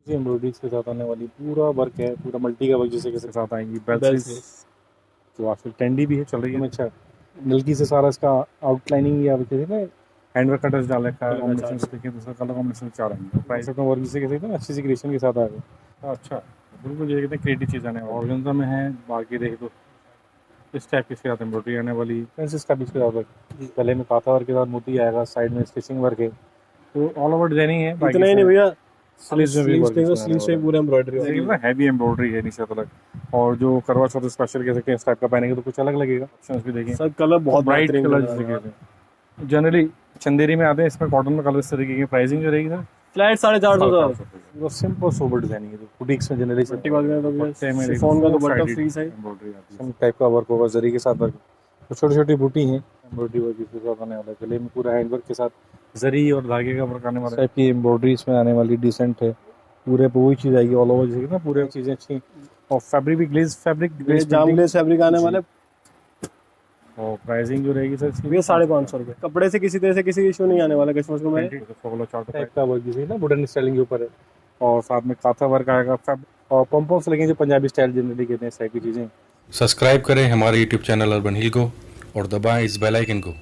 इसी एम्ब्रॉयडरीज के साथ आने वाली पूरा वर्क है, पूरा मल्टी का वर्क जिसे के साथ आएंगी बेल्स, जो आजकल ट्रेंडी भी है, चल रही है। अच्छा नल्की से सारा इसका आउटलाइनिंग या हैंडवर्क का टच डाल रखा है, कॉम्बिनेशन से देखिए दूसरा कलर कॉम्बिनेशन चाह रहे हैं प्राइस अपना वर्क जिसे कहते हैं ना, अच्छी सी क्रिएशन के साथ आएगा। अच्छा बिल्कुल ये कहते हैं क्रिएटिव चीज़ आने वाली ऑर्गेन्जा में है। बाकी देखे तो इस टाइप की इसके साथ एम्ब्रॉयडरी आने वाली, फ्रेंसिस का भी इसके साथ वर्क, गले में काथा वर्क के साथ मोती आएगा, साइड में स्टिचिंग वर्क है, तो ऑल ओवर डिजाइनिंग है। इतना ही नहीं भैया, स्लीव्स में भी वर्क है, स्लीव्स में पूरा एम्ब्रॉयडरी ना हैवी एम्ब्रॉयडरी है नीचे तक। और जो करवा चौथ स्पेशल कह सकते हैं, इस टाइप का पहनेंगे तो कुछ अलग लगेगा। ऑप्शंस भी देखिए सर, कलर बहुत ब्राइट बेहतरीन कलर जैसे कहते जनरली चंदेरी में आते हैं, इसमें कॉटन में कलर इस तरीके की। प्राइसिंग जो रहेगी सर फ्लैट 450 वो सिंपल सोबर डिजाइनिंग है, जो बुटीक्स में जनरली शिफॉन का दुपट्टा फ्री साइज एम्ब्रॉयडरी आती है, टाइप का वर्क होगा, जरी के साथ वर्क। तो छोटी छोटी बूटी हैं एम्ब्रॉयडरी वर्क इसके साथ आने वाला है, गले में पूरा हैंड वर्क के साथ जरी और धागे का वर्क आने वाला है। टाइप की एम्ब्रॉयडरी इसमें आने वाली डिसेंट है, पूरे पे वही चीज़ आएगी ऑल ओवर जैसे ना, पूरे चीज़ें अच्छी। और फैब्रिक भी ग्लेज फैब्रिक, जाम ग्लेज फैब्रिक आने वाले। और प्राइसिंग जो रहेगी सर इसकी ये 550 रुपये। कपड़े से किसी तरह से किसी इशू नहीं आने वाला कस्टमर्स को। मैं टाइप का वर्क जैसे ना वुडन स्टाइलिंग के ऊपर है, और साथ में काथा वर्क आएगा, और पम्पोस लगेंगे जो पंजाबी स्टाइल जनरली कहते हैं, इस टाइप की चीज़ें। सब्सक्राइब करें हमारे यूट्यूब चैनल अर्बन हिल को और दबाएं इस बेल आइकन को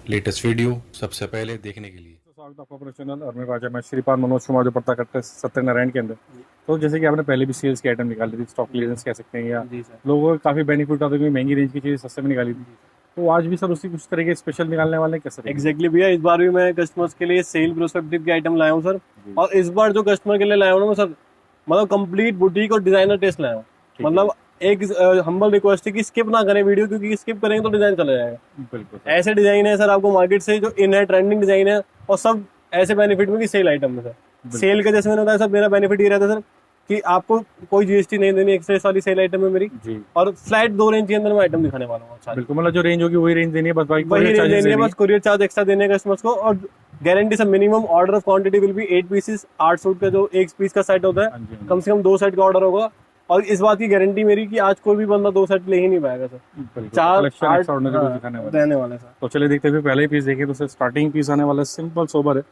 लेटेस्ट वीडियो सबसे पहले देखने के लिए। स्वागत आपका अपने चैनल अर्बन राजा में श्रीपाद मनोज कुमार, जो पड़ता करते हैं सत्यनारायण के अंदर। तो जैसे कि आपने पहले भी सेल्स की आइटम निकाली थी, स्टॉक क्लियरेंस कह सकते हैं, या लोगों को काफ़ी बेनिफिट होता है क्योंकि महंगी रेंज की चीज़ सस्ते में निकाली थी। तो आज भी सर उसी कुछ तरह के स्पेशल निकालने वाले हैं कैसे? एग्जैक्टली भैया, इस बार भी मैं कस्टमर्स के लिए सेल प्रोस्पेक्टिव के आइटम लाया हूँ सर। और इस बार जो कस्टमर के लिए लाया हूँ ना सर, मतलब कंप्लीट बुटीक और डिजाइनर टेस्ट लाया हूँ। मतलब एक हम्बल रिक्वेस्ट है कि स्किप ना करें वीडियो, क्योंकि स्किप करेंगे तो डिजाइन चला जाएगा। बिल्कुल ऐसे डिजाइन है सर आपको मार्केट से जो इन है, ट्रेंडिंग डिजाइन है, और सब ऐसे बेनिफिट में कि सेल आइटम में सर। सेल का जैसे मैंने बताया सर, मेरा बेनिफिट ये रहता है सर कि आपको कोई जीएसटी नहीं देनी, एक्सेस वाली सेल आइटम है मेरी जी। और फ्लैट 2 रेंज के अंदर मैं आइटम दिखाने वाला हूँ। बिल्कुल, मतलब जो रेंज होगी वही रेंज देनी है, बस वही रेंज देनी है, बस कुरियर चार्ज एक्स्ट्रा देने हैं कस्टमर्स को। और guarantee sir, minimum order of quantity will be 8 pieces. 8 suit का जो 1 पीस का सेट होता है, कम से कम 2 सेट का ऑर्डर होगा। और इस बात की गारंटी मेरी कि आज कोई भी बंदा 2 सेट ले ही नहीं पाएगा सर। 4 रहने वाले सर। तो चलिए देखते हुए पहले ही पीस देखें। तो सर स्टार्टिंग पीस आने वाला सिंपल सोबर है,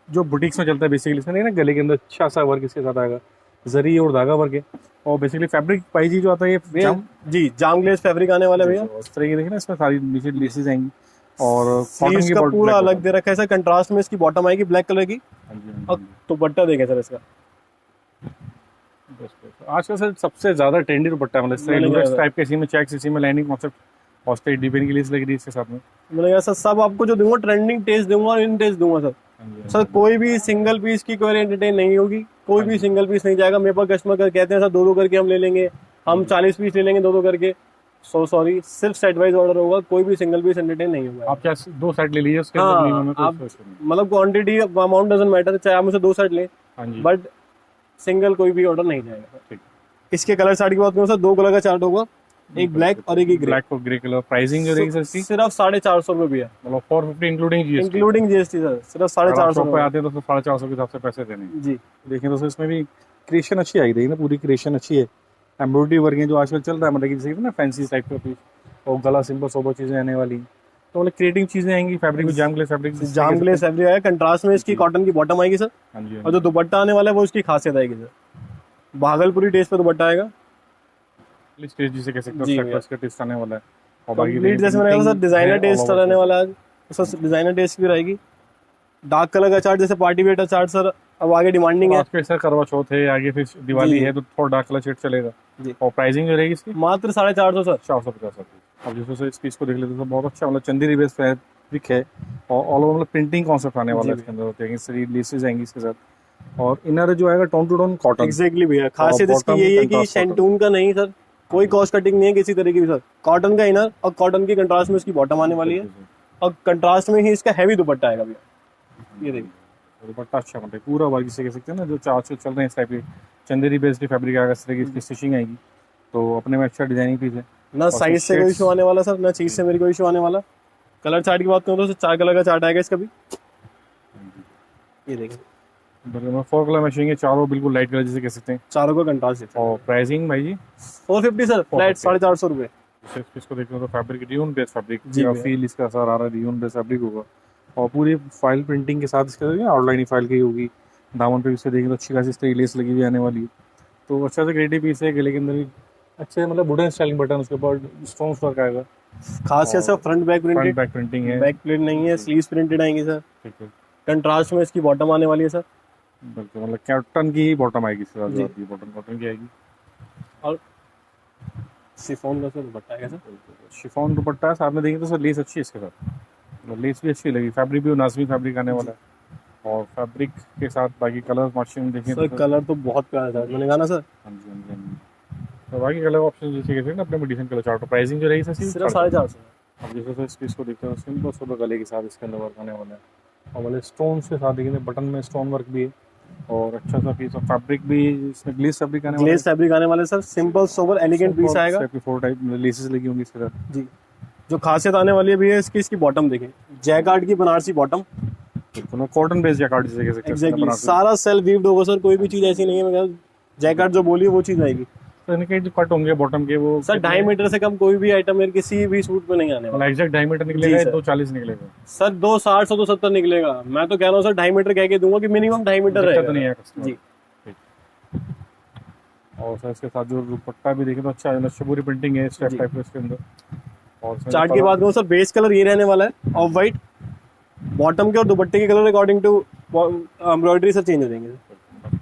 जो बुटीक्स में चलता है बेसिकली। इसमें नहीं ना, गले के अंदर अच्छा सा वर्क इसके साथ आएगा, जरी और धागा वर्क है। और बेसिकली फैब्रिक पाई जो आता है ये जी जाम ग्लेज फैब्रिक आने वाला है भैया। इस तरह की देखिए ना, इसमें सारी नीचे लेसेस आएंगी और स्लीव्स का पूरा अलग दे रखा है सर। कंट्रास्ट में इसकी बॉटम आएगी ब्लैक कलर की। और दुपट्टा देखें सर इसका, आजकल सर सबसे ज्यादा ट्रेंडी दुपट्टा है, मतलब इस टाइप के, इसी में चेक्स, इसी में लाइनिंग कॉन्सेप्ट और स्ट्रेट डिपेंड की लेस लग रही है इसके साथ में। मैंने सर सब आपको जो दूंगा ट्रेंडिंग टेस्ट दूंगा और इन टेस्ट दूंगा सर। सर कोई भी सिंगल पीस की क्वेरी एंटरटेन नहीं होगी, कोई भी सिंगल पीस नहीं जाएगा। मेरे पास कस्टमर कहते हैं सर 2-2 करके हम ले लेंगे, हम 40 पीस ले लेंगे 2-2 करके। सो सॉरी, सिर्फ सेट वाइज ऑर्डर होगा, कोई भी सिंगल पीस एंटरटेन नहीं होगा। आप क्या 2 सेट ले लीजिए उसके अंदर, मतलब क्वांटिटी अमाउंट डजंट मैटर, चाहे आप मुझसे 2 सेट लें, बट सिंगल कोई भी ऑर्डर नहीं जाएगा। इसके कलर चार्ट की बात करूँ सर, 2 कलर का चार्ट होगा, एक ब्लैक और एक ग्रे। ब्लैक और ग्रे कलर। प्राइसिंग जो रहेगी सर इसकी सिर्फ 450 रुपए है, मतलब 450 इंक्लूडिंग जीएसटी सर। सिर्फ 450 रुपए आते हैं तो 450 के हिसाब से पैसे देने जी। देखें तो इसमें भी क्रिएशन अच्छी आई देखिए ना, पूरी क्रिएशन अच्छी है। एम्ब्रॉयडरी वर्क है जो आजकल चल रहा है, मतलब जैसे ना फैंसी टाइप का पीस, और गला सिंपल सोबर चीजें आने वाली, तो मतलब क्रिएटिव चीजें आएंगी। फैब्रिक में जाम ग्लेज फैब्रिक आएगा। कंट्रास्ट में इसकी कॉटन की बॉटम आएगी सर। और जो दुपट्टा आने वाला है वो इसकी खासियत आएगी सर, भागलपुरी टेस्ट पे दुपट्टा आएगा। जिसे कह सकते हैं इसका टेस्ट आने वाला है। और बाकी जैसे मैंने कहा सर, डिजाइनर टेस्ट आने वाला है सर। डिजाइनर टेस्ट भी रहेगी। डार्क कलर का चार्ट, जैसे पार्टी वेयर चार्ट सर अब आगे डिमांडिंग है। सर करवा चौथ है आगे, फिर दिवाली है, तो थोड़ा डार्क कलर शेड चलेगा। और प्राइसिंग जो रहेगी इसकी मात्र 450 सर। 450 रुपये। अब जैसे इस पीस को देख लेते तो बहुत अच्छा, मतलब चंदेरी बेस फैब्रिक है, और ऑल ओवर मतलब प्रिंटिंग कॉन्सेप्ट आने वाला है इसके अंदर, होते हैं सारी लेसेस आएंगी इसके साथ। और इनर जो आएगा tone to tone cotton. Exactly भैया, खासियत इसकी यही है कि शैंटून का नहीं सर, कोई कॉस्ट कटिंग नहीं है किसी तरीके की सर। कॉटन का इनर और कॉटन की कंट्रास्ट में इसकी बॉटम आने वाली है, और कंट्रास्ट में ही इसका हैवी दुपट्टा आएगा भैया। ये देखिए दुपट्टा अच्छा बनता है, पूरा वर्क जिसे कह सकते हैं ना, जो आजकल चल रहे हैं इस टाइप के चंदेरी बेस्ड फैब्रिक आएगा, इस तरह की इसकी स्टिचिंग आएगी, तो अपने में अच्छा डिजाइनिंग पीस है। ना साइज से कोई इशू आने वाला सर, ना चीज से मेरी कोई इशू आने वाला। कलर चार्ट की बात करूँ तो 4 कलर का चार्ट आएगा इसका भी। ये देखिए 4 कलर मैचिंग है, चारों बिल्कुल लाइट कलर जिसे कह सकते हैं, चारों का कंट्रास्ट। और प्राइसिंग भाई जी 450 सर, फ्लैट 450 रुपए। इसको देखो तो fabric ruin based fabric feel इसका सर आ रहा है, रियून बेस्ड फैब्रिक होगा। और पूरी फाइल प्रिंटिंग के साथ इसका आउटलाइनिंग फाइल की होगी, दामन पे भी इससे देखें तो अच्छी खासी इस तरह की लेस लगी हुई आने वाली है। तो अच्छा सा क्रिएटिव पीस है, गले के अंदर भी अच्छे मतलब वुडन स्टाइलिंग बटन, उसके ऊपर स्टोन्स वर्क आएगा, खासियत sir front back front printed, back printing है। बैक प्लेट नहीं है, स्लीव्स प्रिंटेड आएंगी सर। ठीक है, कंट्रास्ट में इसकी बॉटम आने वाली है सर। बिल्कुल मतलब कॉटन की ही बॉटम आएगी इसके साथ, जी। जो आती है बॉटम कॉटन की आएगी। और शिफॉन का सर दुपट्टा है सर। शिफॉन दुपट्टा है, साथ में देखेंगे तो सर लेस अच्छी है इसके साथ, मतलब लेस भी अच्छी लगी, फैब्रिक भी नाज़मी फैब्रिक आने वाला है। और फैब्रिक के साथ बाकी कलर ऑप्शन देखें सर तो कलर तो बहुत प्यारा था, मैंने कहा ना सर हाँ जी हाँ जी हाँ जी। तो बाकी कलर ऑप्शन जैसे कहते हैं ना अपने में डिसेंट कलर चार्ट, प्राइसिंग जो रही सर सिर्फ 450। अब जैसे सर इस पीस को देखते हैं सिंपल सोबर गले के साथ इसके अंदर वर्क आने वाला है, और वाले स्टोन्स के साथ देखेंगे बटन में स्टोन वर्क भी है, और अच्छा सा पीस ऑफ फैब्रिक भी इसमें ग्लेस फैब्रिक आने वाला ग्लेज फैब्रिक आने वाले sir, simple sober elegant piece आएगा 4 टाइप लेसेस लगी होंगी इसके साथ। जी। जो खासियत आने वाली है भी है इसकी बॉटम देखें, जैकार्ड की बनारसी बॉटम, बिल्कुल कॉटन बेस्ड जैकार्ड जिसे कह सकते हैं एग्जैक्टली बनारसी। सारा सेल्फ वीव्ड होगा सर, कोई भी चीज ऐसी नहीं है मैं जैकार्ड जो बोली है वो चीज आएगी तो इनके जो कट होंगे बॉटम के वो सर। 2.5 मीटर से कम कोई भी आइटम मेरे किसी भी सूट पे नहीं आने वाला एग्जैक्ट डायमीटर निकलेगा, जी सर। 240 निकलेगा, सर। 260 से 270 निकलेगा। मैं तो कह रहा हूँ सर 2.5 मीटर कह के दूंगा कि मिनिमम 2.5 मीटर दिक्कत रहेगा नहीं है customer। जी। ठीक। और सर इसके साथ जो दुपट्टा भी देखें तो अच्छा है, नक्शेपुरी प्रिंटिंग है स्टेप जी। टाइप इसके अंदर। और इसमें चार्ट जो की colour- बात करूँ सर, बेस कलर ये रहने वाला है ऑफ वाइट, बॉटम के और दुपट्टे के colour according to embroidery sir change हो जाएंगे।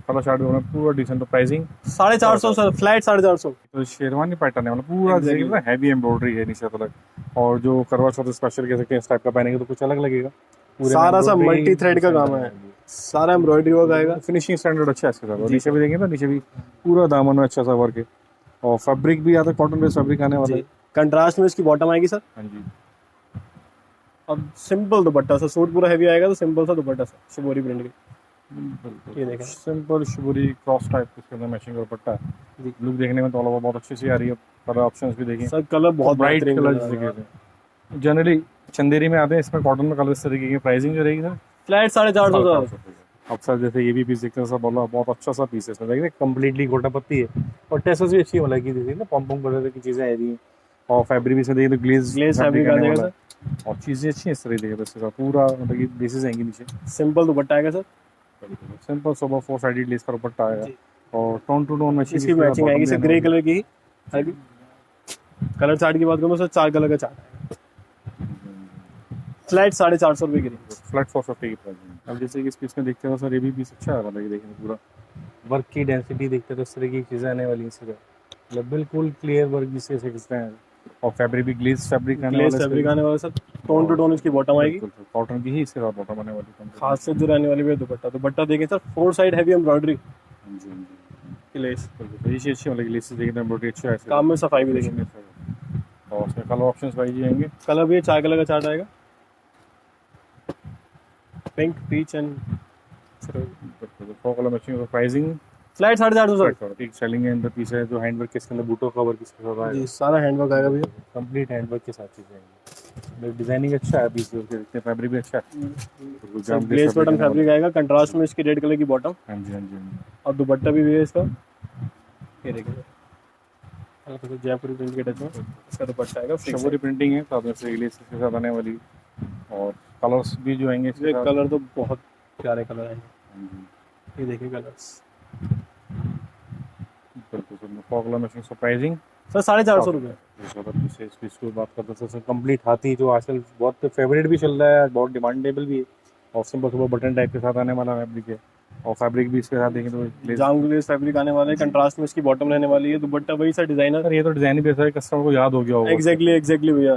कलर चार्ट भी होना पूरा डिसेंट, तो प्राइसिंग 450 सर, फ्लैट 450। तो शेरवानी पैटर्न है, मतलब पूरा Exactly। जैसे हैवी एम्ब्रॉयडरी है नीचे तक, और जो करवा चौथ स्पेशल कह सकते हैं इस टाइप का पहनेंगे तो कुछ अलग लगेगा। पूरे में सारा सा embroidery मल्टी थ्रेड का काम है, सारा एम्ब्रॉयडरी वर्क आएगा। फिनिशिंग स्टैंडर्ड अच्छा है इसके साथ, और नीचे भी देखेंगे तो नीचे भी पूरा दामन में अच्छा सा वर्क है, और फैब्रिक भी आता है कॉटन बेस्ड फैब्रिक आने वाला है। कंट्रास्ट में इसकी बॉटम आएगी सर। हाँ जी, अब सिंपल दुपट्टा सर, सूट पूरा हैवी आएगा तो सिंपल सा दुपट्टा सर, शिबोरी प्रिंट के। ये देखें सिंपल शिबोरी क्रॉस टाइप इसके अंदर मैचिंग का दुपट्टा है। जी। लुक देखने में तो ऑल ओवर बहुत अच्छी सी आ रही है। कलर ऑप्शंस भी देखें, सर कलर बहुत ब्राइट बेहतरीन कलर कलर जैसे है। कहते हैं जनरली चंदेरी में आते हैं, इसमें कॉटन में कलर इस तरीके की। प्राइसिंग जो रहेगी सर फ्लैट 450 सर। अब सर जैसे ये भी पीस देखते हैं सर, बोला बहुत अच्छा सा पीस है इसमें, देखिए कंप्लीटली गोटा पत्ती है, और टेसस भी अच्छी है, मतलब की देखिए ना पॉम पॉम कलर की चीज़ें आई हुई हैं, और फैब्रिक भी इसमें देखिए तो ग्लेज फैब्रिक आ जाएगा सर। और चीज़ें अच्छी हैं इस तरह देखिए, इसके साथ पूरा मतलब कि बेसिस आएंगी नीचे। सिंपल दुपट्टा आएगा sir. Simple sober 4 sided less का दुपट्टा आएगा, जी। और टोन टू टोन मैचिंग इसकी मैचिंग आएगी सर, ग्रे कलर की आएगी। कलर चार्ट की बात करूँ सर, 4 कलर का चार्ट है, फ्लैट 450 रुपये की रेंज। फ्लैट 450 की प्राइस। अब जैसे कि इस पीस में देखते हो सर, ये भी पीस अच्छा है, मतलब कि देखिए पूरा वर्क की डेंसिटी देखते तो इस तरह की चीज़ें आने वाली हैं इससे, मतलब बिल्कुल क्लियर वर्क जिसे कहते हैं, और फैब्रिक भी ग्लेज फैब्रिक आने ग्लेज वाला फैब्रिक आने वाला सर, टोन टू टोन इसकी बॉटम आएगी। कॉटन की ही इसके साथ बॉटम आने वाली है। खासियत जो रहने वाली है दुपट्टा, दुपट्टा देखें सर 4 साइड हैवी एम्ब्रॉयडरी हाँ जी हाँ जी, की लेस, तो ये चीज़ अच्छी मतलब ग्लेस देखिए तो एम्ब्रॉयडरी अच्छा है इससे। काम में सफाई भी देखेंगे। और उसमें कलर ऑप्शंस पाई जाएंगे, कलर भी 4 कलर का चार्ट आएगा, pink, peach and 4 colour matching. Pricing flat 450 sir. एक सेलिंग है अंदर पीस है जो हैंडवर्क के इसके अंदर बूटो कवर किसके साथ आएगा, जी सारा हैंडवर्क आएगा भैया। कंप्लीट हैंडवर्क के साथ चीज़ें आएंगी। डिजाइनिंग अच्छा है पीस, देखते हैं फैब्रिक भी अच्छा है, ग्लेज बटन फैब्रिक आएगा, कंट्रास्ट में इसकी रेड कलर की बॉटम, हाँ जी हाँ जी हाँ जी। और दुपट्टा भी है इसका, ये देखिए तो जयपुरी प्रिंट के टच में इसका दुपट्टा आएगा। शिबोरी प्रिंटिंग है, साथ में से ग्लेस के साथ आने वाली, और कलर्स भी जो आएंगे इसके ये साथ। कलर तो बहुत प्यारे कलर आएंगे, हाँ जी, ये देखिए कलर्स। बिल्कुल sir. 4 colour matching. Pricing sir 450 रुपये। इस पीस की बात करते हैं सर, कंप्लीट हाथी जो आजकल बहुत फेवरेट भी चल रहा है, बहुत डिमांडेबल भी है, और सिंपल सुपर बटन टाइप के साथ आने वाला फैब्रिक है, और फैब्रिक भी इसके साथ देखें तो glaze- जाम ग्लेज फैब्रिक आने वाला है, कंट्रास्ट में इसकी बॉटम रहने वाली है, दुपट्टा वही सा डिजाइनर। सर ये तो डिजाइन भी ऐसा है कस्टमर को याद हो गया होगा। एग्जैक्टली भैया।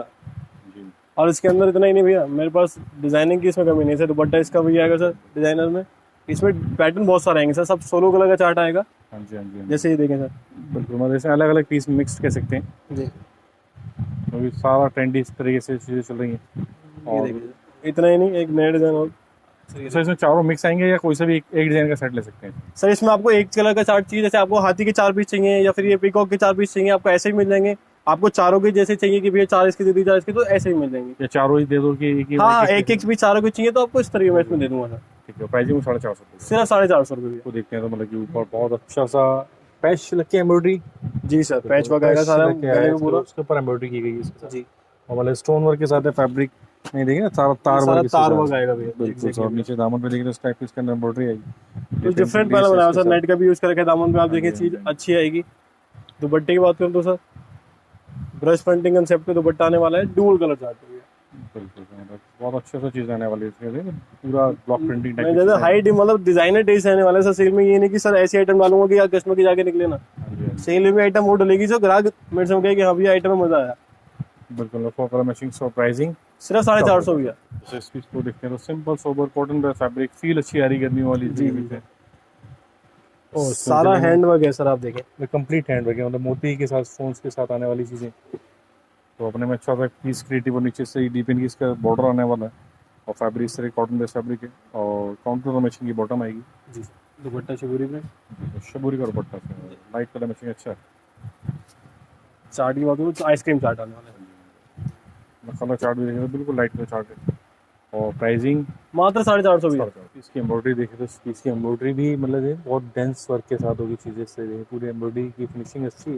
जी। और इसके अंदर इतना ही नहीं भैया, मेरे पास डिजाइनिंग की इसमें कमी नहीं है सर। दुपट्टा इसका भी आएगा सर डिजाइनर में, इसमें पैटर्न बहुत सारे आएंगे सर, सब 16 कलर का चार्ट आएगा, हाँ जी हाँ जी हाँ जी। जैसे ये देखें सर। बिल्कुल मतलब इसमें अलग अलग पीस मिक्स कह सकते हैं, जी क्योंकि सारा ट्रेंडी इस तरीके से चीज़ें चल रही हैं। ये और देखिए सर, इतना ही नहीं, एक नया डिजाइन और सर इसमें चारों मिक्स आएंगे या कोई सा भी एक डिजाइन का सेट ले सकते हैं? सर इसमें आपको एक कलर का चार्ट चाहिए, जैसे आपको हाथी के 4 पीस चाहिए या फिर ये पीकॉक के 4 पीस चाहिए, आपको ऐसे ही मिल जाएंगे। आपको चारों के जैसे चाहिए कि भैया 4 इसके दे दी 4 इसके, तो ऐसे ही मिल जाएंगे। या चारों ही दे दो कि एक ही? हाँ, एक पीस चारों के चाहिए तो आपको इस तरीके में इसमें दे दूंगा सर। ठीक है, प्राइसिंग 450 सिर्फ 450 रुपये। को देखते हैं तो मतलब कि ऊपर बहुत अच्छा सा पैच लग के एम्ब्रॉयडरी, जी सर, पैच वर्क आएगा सारा गले में पूरा, उसके ऊपर एम्ब्रॉयडरी की गई है इसके साथ। जी और मतलब स्टोन वर्क के साथ है फैब्रिक, नहीं देखिए ना सारा तार सारा वर्क इसके तार साथ। वर्क आएगा भैया, बिल्कुल exactly। और नीचे दामन पे देखिए तो इस टाइप की इसके अंदर एम्ब्रॉयडरी आएगी। तो डिफरेंट पैनल बनाया सर, नेट का भी यूज करके दामन पे आप देखें हाँ चीज जी। अच्छी आएगी। दुपट्टे की बात करूँ तो सर ब्रश फ्रंटिंग कंसेप्ट पे दुपट्टा आने वाला है, डुअल कलर चार्ट है भैया। बिल्कुल बहुत अच्छे से चीज आने वाली है इसके लिए, पूरा ब्लॉक प्रिंटिंग टाइप मैं की जैसे चीज़ है। हाई मतलब डिजाइनर टेस्ट रहने वाला है सर सेल में। ये नहीं कि सर ऐसी आइटम डालूंगा कि यार कस्टमर की जाके निकले ना, हाँ जी, हाँ जी। सेल में आइटम वो डलेगी जो ग्राहक मेरे से कहे कि हाँ भैया आइटम में मजा आया। बिल्कुल for colour matching so pricing सिर्फ 450 भैया। जैसे इस पीस को देखते हैं तो सिंपल सोबर कॉटन पे फैब्रिक फील अच्छी आ रही गर्मी वाली जी, चीज़ जी। है। और सारा हैंड वर्क है सर, आप देखें कंप्लीट हैंड वर्क है, मतलब मोती के साथ स्टोन्स के साथ आने वाली चीज़ें। तो अपने में अच्छा सा पीस क्रिएटिव और नीचे से डीप इन की इसका बॉर्डर आने वाला है और फैब्रिक इस तरह कॉटन बेस फैब्रिक है और काउंटर मैचिंग की बॉटम आएगी। जी। दुपट्टा शिबूरी में शबूरी का दुपट्टा लाइट कलर मैचिंग अच्छा है। चार्ट की बात करूँ तो आइसक्रीम चार्ट आने वाला है, कलर चार्ट भी देखें तो बिल्कुल लाइट कलर चार्ट है और प्राइसिंग मात्र 450 भैया। इसकी एम्ब्रॉयडरी देखें तो इसकी एम्ब्रॉयडरी भी मतलब ये बहुत डेंस वर्क के साथ होगी चीज़ें से पूरी एम्ब्रॉयडरी की फिनिशिंग अच्छी है,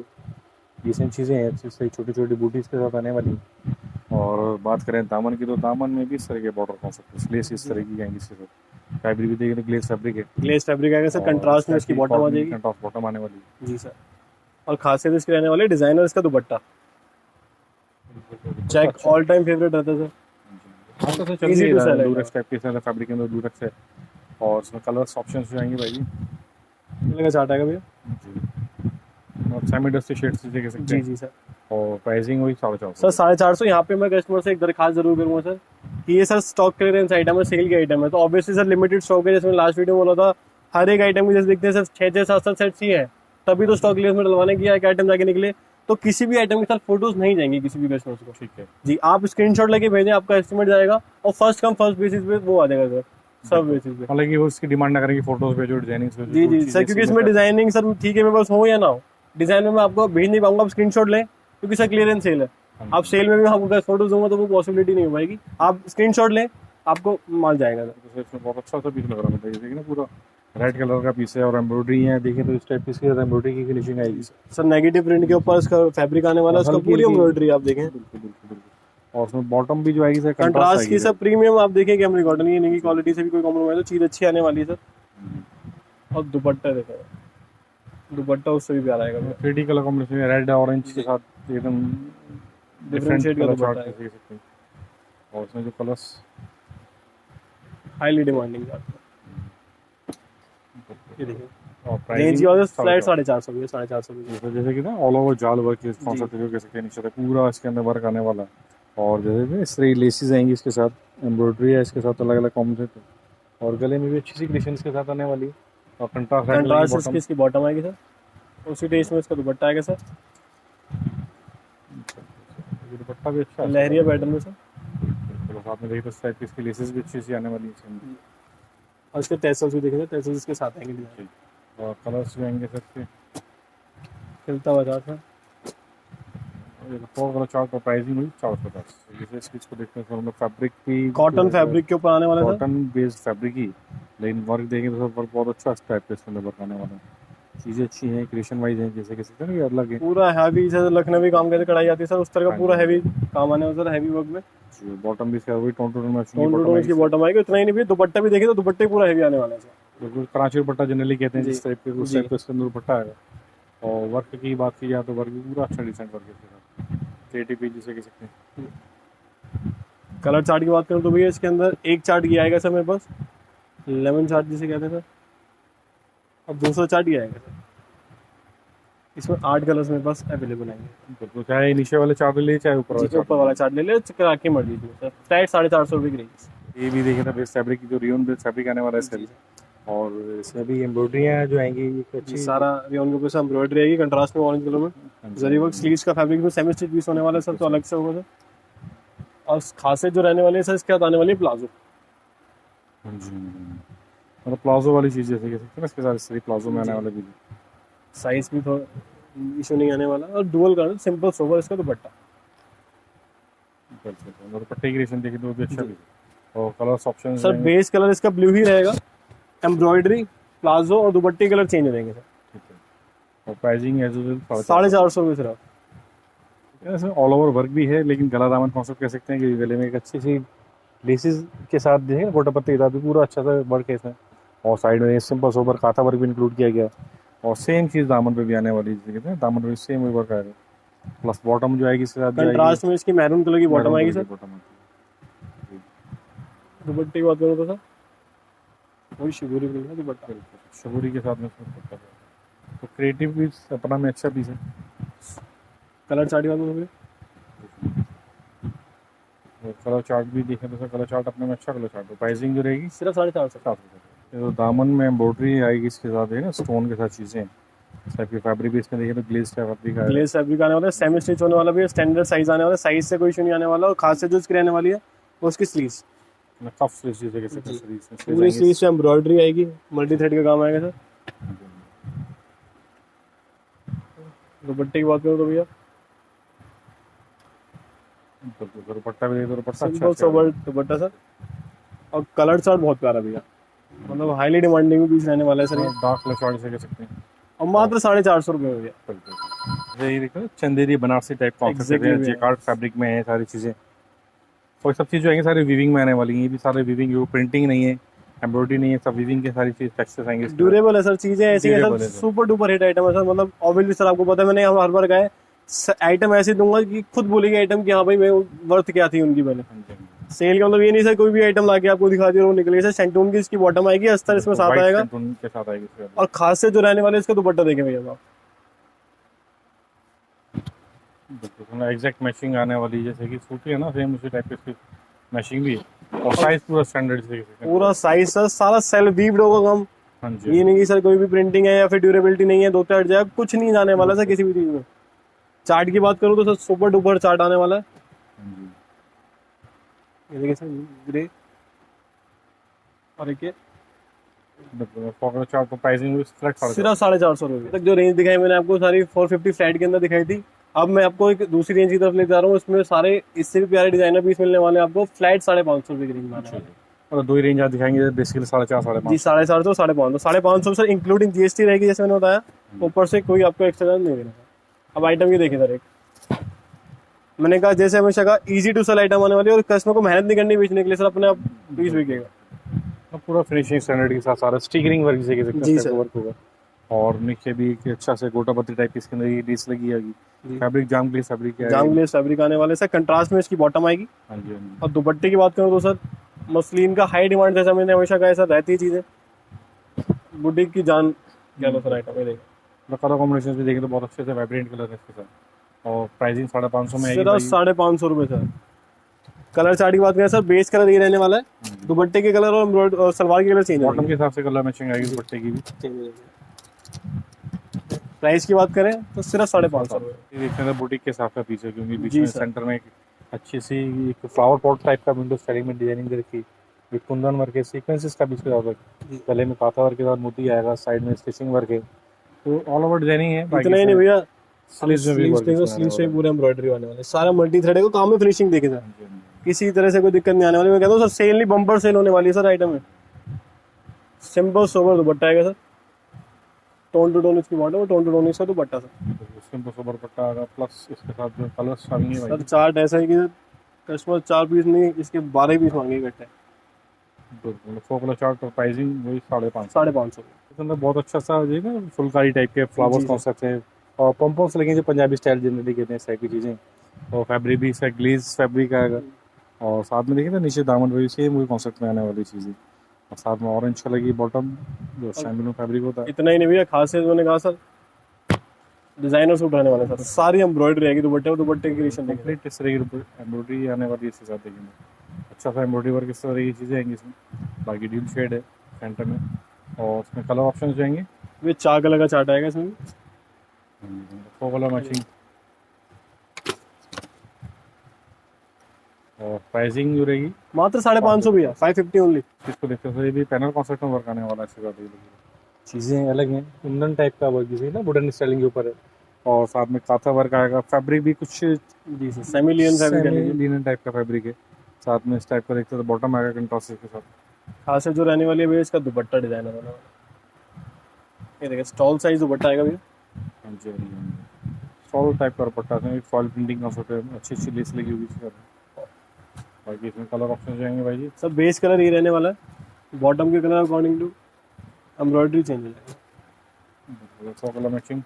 डिसेंट चीज़ें हैं अच्छी सही छोटी छोटी बूटीज़ के साथ आने वाली हैं। और बात करें दामन की तो दामन में भी इस तरह के बॉर्डर कॉन्सेप्ट है, लेस इस तरह की आएंगी इसके साथ। फैब्रिक भी देखें तो ग्लेस फैब्रिक है, ग्लेस फैब्रिक आएगा सर, कंट्रास्ट में इसकी बॉटम आ जाएगी। कंट्रास्ट बॉटम आने वाली है। जी सर। और खासियत इसकी रहने वाली डिजाइनर इसका दुपट्टा चेक ऑल टाइम फेवरेट रहता है सर। Easy to sell है। लूरेक्स टाइप के साथ फैब्रिक के अंदर लूरेक्स है और इसमें कलर्स ऑप्शंस जो आएंगे भाई जी। कितने का चार्ट आएगा भैया? जी और सेमी डस्टी शेड्स देख सकते जी हैं जी सर। और प्राइसिंग हुई 450 सर 450। यहाँ पे मैं कस्टमर से एक दरखास्त जरूर करूंगा सर कि ये सर स्टॉक क्लियरेंस आइटम है, सेल की आइटम है, तो ऑब्वियसली सर लिमिटेड स्टॉक है। जैसे मैं लास्ट वीडियो में बोला था हर एक आइटम की जैसे दिखते हैं सर 6-7 सेट्स ही है, तभी तो स्टॉक क्लियरेंस में डलवाने की एक आइटम जाके निकले। तो किसी भी आइटम के साथ फोटोज नहीं जाएंगी किसी भी कस्टमर को। ठीक है जी, आप स्क्रीनशॉट लेके भेजें, आपका एस्टिमेट जाएगा और फर्स्ट कम फर्स्ट बेसिस पे वो आ जाएगा सर, सब बेसिस पे। हालांकि वो उसकी डिमांड ना करेंगे फोटोज पे जो डिजाइनिंग जी जी सर, क्योंकि इसमें डिजाइनिंग सर ठीक है मेरे पास हो या ना हो, डिजाइन में मैं आपको भेज नहीं पाऊंगा, आप स्क्रीनशॉट लें क्योंकि सर क्लियरेंस सेल है। आप सेल में भी आपको फोटोज दूंगा तो वो पॉसिबिलिटी नहीं हो पाएगी, आप स्क्रीनशॉट लें आपको माल जाएगा सर। इसमें बहुत अच्छा सा पीस लग रहा है देखिए ना, पूरा रेड कलर का पीस है और एम्ब्रॉयडरी है देखिए तो इस टाइप की इसकी एम्ब्रॉयडरी की फिनिशिंग आएगी। सर नेगेटिव प्रिंट के ऊपर इसका फैब्रिक आने वाला है, उसका पूरी एम्ब्रॉयडरी आप देखें। बिल्कुल बिल्कुल बिल्कुल और उसमें बॉटम भी जो आएगी सर कंट्रास्ट की सर प्रीमियम आप देखें कैमरी कॉटन, ये नहीं की क्वालिटी से भी कोई कॉम्प्रोमाइज, तो चीज अच्छी आने वाली है सर। और दुपट्टा देखो, दुपट्टा उससे भी प्यारा आएगा। 3D कलर कॉम्बिनेशन है, रेड ऑरेंज के साथ एकदम डिफरेंट शेड का दुपट्टा है, देख सकते हैं और उसमें जो कलर्स हाईली डिमांडिंग है। ये देखिए और रेंज की वजह से फ्लैट 450 भी है, 450 भी। जैसे कि ना ऑल ओवर जाल वर्क कॉन्सेप्ट जो कह सकते हैं नीचे तक पूरा इसके अंदर वर्क आने वाला है और जैसे इस तरह लेसेस आएंगी इसके साथ, एम्ब्रॉयडरी है इसके साथ अलग अलग कॉम्बिनेशन और गले में भी अच्छी सी क्रिएशन इसके साथ आने वाली है और कंट्रास्ट इसकी बॉटम आएगी सर, उसी टेस्ट में इसका दुपट्टा आएगा सर। दुपट्टा भी अच्छा है लहरिया पैटर्न में सर, तो साथ में देखिए तो इस टाइप की इसकी लेसेस भी अच्छी सी आने वाली है और इसके टेसल्स भी देखेंगे, टेसल्स इसके साथ आएंगे डिजाइन और कलर्स भी आएंगे सर के खिलता हुआ चार्ट है। फोर कलर चार्ट और प्राइसिंग हुई 450। जैसे इस पीस को देखते हैं तो हम लोग फैब्रिक की कॉटन फैब्रिक के ऊपर आने वाला है सर, कॉटन बेस्ड फैब्रिक ही, लेकिन वर्क देखेंगे तो वर्क बहुत अच्छा टाइप के इसके अंदर वर्क आने वाला है। चीज़ें अच्छी हैं, क्रिएशन वाइज हैं, जैसे किसी तरह ये अलग है। पूरा हैवी जैसे लखनवी काम करके कढ़ाई आती है सर, उस तरह का पूरा हैवी काम आने वाला सर, हैवी वर्क में। बॉटम भी इसका वही टोन टोन में इसकी बॉटम आएगी, इतना ही नहीं भी दुपट्टा भी देखे तो दुपट्टे पूरा हैवी आने वाला है सर। बिल्कुल कराची दुपट्टा जनरली कहते हैं जिस टाइप के, उस टाइप का इसके अंदर दुपट्टा आएगा। और वर्क की बात की जाए तो वर्क भी पूरा अच्छा डिसेंट वर्क है इसके साथ, क्रिएटिव पेज जिसे कह सकते हैं। कलर चार्ट की बात करूँ तो भैया इसके अंदर एक चार्ट ये आएगा सर मेरे पास, लेमन चार्ट जिसे कहते हैं सर, और दूसरा चार्ट ये आएगा सर। इसमें 8 कलर्स मेरे पास अवेलेबल आएंगे, तो चाहे नीचे वाले चार्ट ले चाहे ऊपर वाला चार्ट ले ले, चक्कर आके मर्जी इसमें सर। फ्लैट 450 रुपये की रेंज। ये भी देखे था बेस्ट फैब्रिक की जो रियोन बेस्ट फैब्रिक आने वाला है इसका भी, और इसमें भी एम्ब्रॉयडरियाँ जो आएंगी अच्छी, सारा रियोन के ऊपर से एम्ब्रॉयडरी आएगी कंट्रास्ट में ऑरेंज कलर में, जरी वर्क स्लीव्स का फैब्रिक में सेमी स्टिच पीस होने वाला है सर, तो अलग से होगा सर। और खासियत जो रहने वाली है सर इसके साथ आने वाली है प्लाजो। मतलब प्लाजो वाली चीज़ जैसे कह सकते हैं इसके साथ, इस प्लाजो में आने वाला भी साइज भी थोड़ा इशू नहीं आने वाला, और डुअल का सिंपल सोवर इसका दुपट्टा। दुपट्टे की रेशन देखिए तो भी अच्छा भी, और colours option sir base colour इसका ब्लू ही रहेगा, एम्ब्रॉयडरी प्लाजो और दुपट्टे कलर चेंज हो जाएंगे सर। ठीक है, और प्राइसिंग एज यूजुअल 450 रुपये सिर्फ। इसमें ऑल ओवर वर्क भी है, लेकिन गला दामन कॉन्सेप्ट कह सकते हैं कि गले में एक अच्छी सी लेसिस के साथ जो है गोटा पत्ती के साथ भी पूरा अच्छा सा वर्क है इसमें। और साइड में सिंपल सोबर काथा वर्क भी इंक्लूड किया गया। और सेम चीज़ दामन पे भी आने वाली, जैसे कहते हैं दामन पे सेम वही वर्क आएगा। प्लस बॉटम जो आएगी इसके साथ कंट्रास्ट में इसकी मैरून कलर की बॉटम आएगी सर। दुपट्टे की बात करो तो सर वही शिबोरी प्रिंट है दुपट्टा, शिबोरी के साथ में तो क्रिएटिव पीस अपना में अच्छा पीस है। कलर चार्ट की बात करो कलर चार्ट भी देखें तो सर कलर चार्ट अपने में अच्छा कलर चार्ट है। प्राइसिंग जो रहेगी सिर्फ 450 ₹700। तो दामन में एम्ब्रॉयडरी आएगी इसके साथ है ना, स्टोन के साथ चीज़ें। इस टाइप की फैब्रिक भी इसमें देखें तो ग्लेज फैब्रिक है। ग्लेज फैब्रिक आने वाला है, सेमी स्टिच होने वाला भी है, स्टैंडर्ड साइज आने वाला है, साइज से कोई इशू नहीं आने वाला। और खास से जो इसकी रहने वाली है वो उसकी स्लीव्स, कफ स्लीव्स जैसे कह सकते हैं। पूरी स्लीव्स पे एम्ब्रॉयडरी आएगी, मल्टी थ्रेड का काम आएगा सर। दुपट्टे की बात करो तो भैया दुपट्टा भी दुपट्टा सिंपल सोबर दुपट्टा सर। और कलर चार्ट बहुत प्यारा भैया, मतलब हाईली डिमांडिंग पीस रहने वाला है सर ये। डार्क कलर चार्ट से कह सकते हैं। और मात्र 450 रुपये हो गया। ये देखो चंदेरी बनारसी टाइप कॉन्सेप्ट है, जेकार्ड फैब्रिक में है सारी चीज़ें। और सब चीज़ जो आएंगी सारी वीविंग में आने वाली हैं। ये भी सारे वीविंग, जो प्रिंटिंग नहीं है, एम्ब्रॉयडरी नहीं है, सब वीविंग के सारी चीज़ टेक्सचर्स आएंगे। ड्यूरेबल है सर, चीजें ऐसी है sir, super duper hit item है सर। मतलब ऑब्वियसली सर आपको पता है, मैंने हर बार कहा है आइटम ऐसे दूंगा कि खुद बोलेगी आइटम कि हाँ भाई मैं वर्थ क्या थी उनकी। पहले सेल का मतलब ये नहीं सर कोई भी आइटम लाके आपको दिखा दिया और वो निकले। सर सेंटून की इसकी बॉटम आएगी, अस्तर इसमें साथ आएगा के साथ आएगी। और खास से जो रहने वाले इसका दुपट्टा देखें भैया आप, एग्जैक्ट मैचिंग आने वाली, जैसे कि सूटी है ना सेम उसी टाइप की मैचिंग भी है। और साइज पूरा स्टैंडर्ड से पूरा साइज सर सारा सेल्फ वीव्ड होगा कम। हाँ जी, ये नहीं कि सर कोई भी प्रिंटिंग है या फिर ड्यूरेबिलिटी नहीं है, दो हट जाएगा, कुछ नहीं जाने वाला सर किसी भी चीज में। चार्ट की बात करूँ तो सर सुपर डुपर चार्ट आने वाला है। ये देखिए सर ग्रे और एक चार्ट तो प्राइसिंग सिर्फ 450 रुपये तक। जो रेंज दिखाई मैंने आपको सारी 450 फ्लैट के अंदर दिखाई थी। अब मैं आपको एक दूसरी रेंज की तरफ ले जा रहा हूँ, इसमें सारे इससे भी प्यारे डिजाइनर पीस मिलने वाले हैं आपको फ्लैट 550 रुपये की रेंज में। और दो ही रेंज आप दिखाएंगे बेसिकली 450 जी 450 550 सर इंक्लूडिंग जीएसटी रहेगी जैसे मैंने बताया। ऊपर से कोई आपको एक्स्ट्रा चार्ज नहीं देना। अब आइटम ये देखिए सर, एक मैंने कहा जैसे हमेशा कहा इजी टू सेल आइटम आने वाली है और कस्टमर को मेहनत नहीं करनी बेचने के लिए सर, अपने आप पीस बिकेगा। पूरा फिनिशिंग स्टैंडर्ड के साथ सारा स्टिकरिंग वर्क जैसे जी सर वर्क होगा। और नीचे भी एक अच्छा से गोटा पत्ती टाइप की इसके अंदर ये डिश लगी आएगी। फैब्रिक जाम ग्लेस फैब्रिक है, जाम ग्लेस फैब्रिक आने वाले सर। कंट्रास्ट में इसकी बॉटम आएगी। हाँ जी, हाँ जी। और दुपट्टे की बात करूँ तो सर मसलिन का हाई डिमांड, जैसा मैंने हमेशा कहा सर रहती है चीजें, बुटीक की जान क्या लो सर आइटम है। देखो कलर कॉम्बिनेशन भी देखें तो बहुत अच्छे से वाइब्रेंट कलर है इसके साथ। और प्राइसिंग 550 में सिर्फ 550 रुपये सर। कलर चार्ट की बात करें सर, बेस कलर ये रहने वाला है, दुपट्टे के कलर और सलवार के कलर चेंज है। बॉटम के हिसाब से कलर मैचिंग आएगी दुपट्टे की भी। प्राइस की बात करें तो सिर्फ 550 रुपये। देखने में बुटीक के हिसाब का पीस है, क्योंकि बीच में सेंटर में एक अच्छी सी एक फ्लावर पॉट टाइप का विंडो स्टाइलिंग में डिजाइनिंग दे रखी, एक कुंदन वर्क है, सीक्वेंसेस का बीच में ज़्यादा, गले में काथा वर्क के साथ मोती आएगा, साइड में स्टिचिंग वर्क है, तो ऑल ओवर डिजाइनिंग है। इतना ही नहीं भैया, स्लीव्स में पूरा एम्ब्रॉयडरी आने वाले, सारा मल्टी थ्रेड है, काम में फिनिशिंग देखे सर, किसी तरह से कोई दिक्कत नहीं आने वाली। मैं कहता हूँ सर सेल नहीं बम्पर सेल होने वाली है सर आइटम में। सिंपल सोबर दुपट्टा आएगा सर, टोन टू टोन इसकी बॉटम और टोन टू टोन इसका दुपट्टा सर। सिंपल सोबर दुपट्टा आएगा, प्लस इसके साथ जो कलर्स आएंगे सर चार्ट ऐसा है कि कस्टमर 4 पीस नहीं इसके 12 पीस मांगे इकट्ठे। 4 कलर चार्ट और प्राइसिंग वही 550 इसके अंदर बहुत अच्छा सा जो है ना फुलकारी टाइप के फ्लावर्स कॉन्सेप्ट है, और पॉम्पॉम्स लगे जो पंजाबी स्टाइल जनरली कहते हैं, इस टाइप की चीज़ें। और फैब्रिक भी इसका ग्लेज फैब्रिक आएगा, और साथ में देखिए ना नीचे दामन भी सेम वही कॉन्सेप्ट में आने वाली चीज़ें, और साथ में ऑरेंज कलर की बॉटम जो सैंडलून फैब्रिक होता है। इतना ही नहीं भैया, खास मैंने कहा सर डिजाइनर सूट आने वाले सर, सारी एम्ब्रॉयडरी आएगी दुपट्टे और दुपट्टे की क्रिएशन कंप्लीट इस तरह की एम्ब्रॉयडरी आने वाली है इसके साथ। देखेंगे अच्छा सा एम्ब्रॉयडरी वर्क इस तरह की चीज़ें आएंगी इसमें। बाकी ड्यूल शेड है सेंटर में, और इसमें कलर ऑप्शन जाएंगे, ये 4 कलर का चार्ट आएगा इसमें, 4 कलर मैचिंग। और प्राइसिंग जो रहेगी मात्र 550 भैया, 550 ओनली। इसको देखते हैं, ये भी पैनल कॉन्सेप्ट में वर्क आने वाला है इसके साथ। चीज़ें अलग हैं, कुंदन टाइप का वर्क जैसे ना वुडन स्टाइलिंग के ऊपर है, और साथ में काथा वर्क आएगा। फैब्रिक भी कुछ जी सर सेमी लिनन टाइप का फैब्रिक है, साथ में इस टाइप का देखते हैं तो बॉटम आएगा कंट्रास्ट के साथ। खास जो रहने वाली है भैया इसका दुपट्टा डिजाइन है, ये देखिए स्टॉल साइज दुपट्टा आएगा भैया। शॉल टाइप का दुपट्टा है, फॉल प्रिंटिंग कॉन्सेप्ट है, अच्छी अच्छी लेस लगी हुई है। बाकी इसमें कलर ऑप्शन जाएंगे भाई जी। सब बेस कलर ही रहने वाला है, बॉटम के colour according to embroidery change हो जाएगा। 100 कलर मैचिंग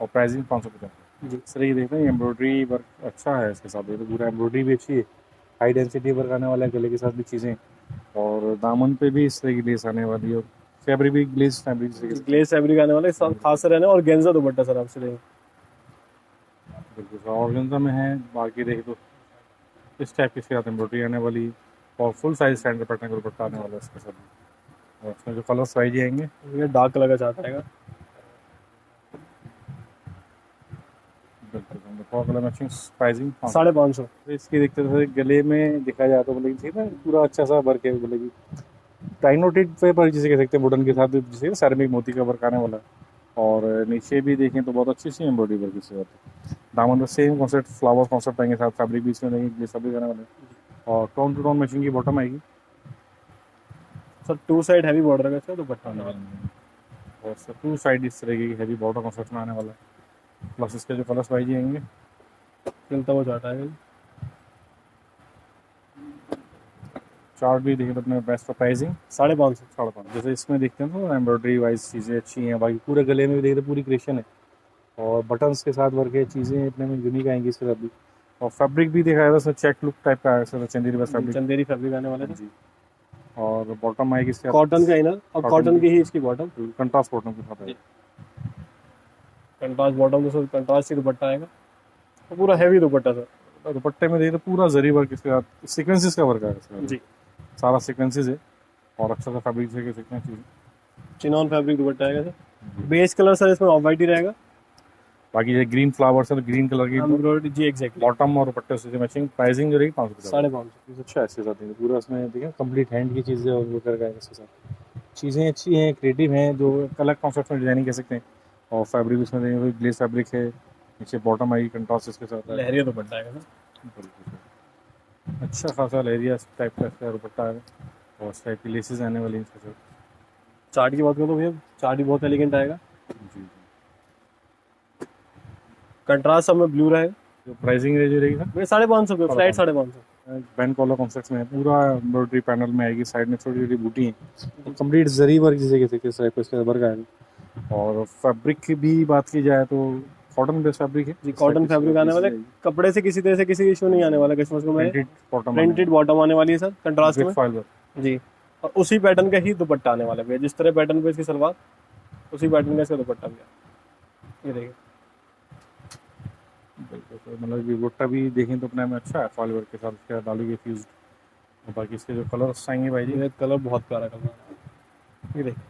और प्राइसिंग 550 जी। सर। ये देखते हैं एम्ब्रॉयडरी वर्क अच्छा है इसके साथ, ये तो पूरा एम्ब्रॉयडरी भी अच्छी है, हाई डेंसिटी वर्क आने वाला है गले के साथ भी चीज़ें, और दामन पे भी इस तरह की लेस आने वाली है, और फैब्रिक भी ग्लेज फैब्रिक ग्लेस फैब्रिक आने वाला है, खास से रहने, और गेंजा दुपट्टा सर आपसे देंगे। बिल्कुल ऑर्गेन्जा में है। बाकी देखे तो इस टाइप की इसके साथ एम्ब्रॉयडरी आने वाली, और फुल साइज स्टैंडर्ड पैटर्न का दुपट्टा आने वाला है इसके साथ। और इसमें जो कलर्स वाइज आएंगे, ये डार्क कलर का चाहता है। बिल्कुल 4 कलर मैचिंग, प्राइसिंग 550। इसकी देखते थे गले में दिखा जाए तो मतलब ठीक है, पूरा अच्छा सा वर्क है, मतलब कि टाइनोटेड पेपर जिसे कह सकते हैं, वुडन के साथ जिसे सेरेमिक मोती का वर्क आने वाला है, और नीचे भी देखें तो बहुत अच्छी सी एम्ब्रॉयडरी वर्क इससे होती है। दामन में सेम कॉन्सेप्ट, फ्लावर कॉन्सेप्ट आएंगे साथ, फैब्रिक भी इसमें देंगे, फैब्रिक आने वाला है, और टोन टू टोन मैचिंग की बॉटम आएगी sir two side heavy border का सर दुपट्टा आने वाला है, और सर टू साइड इस तरह की हैवी बॉर्डर कॉन्सेप्ट में आने वाला है। प्लस इसके जो कलर्स वाइज आएंगे, चलता हुआ चार्ट आएगा। चार्ट भी देखें तो अपने बेस्ट प्राइसिंग 550। 5.5। जैसे इसमें देखते हैं तो एम्ब्रॉयडरी वाइज चीज़ें अच्छी हैं, बाकी पूरे गले में भी देखते पूरी क्रिएशन है, और बटन्स के साथ वर्क है, चीज़ें अपने में यूनिक आएंगी इसके साथ भी, और फैब्रिक भी दिखाया था सर, चेक लुक टाइप का आया सर, चंदेरी बस फैब्रिक, चंदेरी फैब्रिक आने वाला है जी। और बॉटम आएगी इसके कॉटन का इनर, और कॉटन की ही इसकी बॉटम, कंट्रास्ट बॉटम के साथ आएगी। कंट्रास्ट बॉटम के साथ कंट्रास्ट ही दुपट्टा आएगा, और पूरा हैवी दुपट्टा सर। दुपट्टे में देखते पूरा जरी वर्क इसके साथ, सीक्वेंसेस का वर्क आएगा जी, सारा सीक्वेंसेस है, और अच्छा सा फैब्रिक से सकते हैं चीज़। चिनॉन फैब्रिक दुपट्टा आएगा सर। बेस कलर सर इसमें ऑफ वाइट ही रहेगा। बाकी ये ग्रीन फ्लावर्स है, ग्रीन कलर की एम्ब्रॉयडरी जी एग्जैक्टली। बॉटम और दुपट्टे से मैचिंग, प्राइसिंग जो रहेगी 550। 550। अच्छा है इसके साथ, पूरा इसमें देखिए कंप्लीट हैंड की चीज़ें और वो कर इसके साथ, चीज़ें अच्छी हैं, क्रिएटिव हैं, जो अलग कॉन्सेप्ट में डिजाइनिंग कह सकते हैं, और फैब्रिक इसमें देखेंगे ग्लेस फैब्रिक है, नीचे बॉटम आएगी कंट्रास्ट इसके साथ, लहरिया दुपट्टा आएगा सर। अच्छा खासा लहरिया टाइप का इसका दुपट्टा है, और इस टाइप की लेसेस आने वाली हैं इसके साथ। चार्ट की बात करो तो भैया चार्ट भी बहुत एलिगेंट आएगा। जी जी। कंट्रास्ट सब में ब्लू रहेगा। जो प्राइसिंग रेंज रहेगी सर, भैया 550 पे, फ्लैट 550। बैंड कॉलर कॉन्सेप्ट में है, पूरा एम्ब्रॉयडरी पैनल में आएगी, साइड में छोटी छोटी बूटी हैं, कंप्लीट जरी वर्क जिसे कह सकते हैं, इस टाइप का इसका वर्क आएगा। और फैब्रिक की भी बात की जाए तो कॉटन बेस्ड फैब्रिक है जी, कॉटन फैब्रिक आने वाला है, कपड़े से किसी तरह से किसी इशू नहीं आने वाला कस्टमर्स को। मैं प्रिंटेड बॉटम आने वाली है सर कंट्रास्ट में फाइबर जी, और उसी पैटर्न का ही दुपट्टा आने वाला है, जिस तरह पैटर्न पे इसकी सलवार, उसी पैटर्न का इसका दुपट्टा भी। ये देखिए मतलब ये दुपट्टा भी देखें तो अपने में अच्छा है, फॉल वर्क के साथ इसका डाली गई फ्यूज। और बाकी इसके जो कलर्स आएंगे भाई जी, ये कलर बहुत प्यारा कलर है। ये देखिए,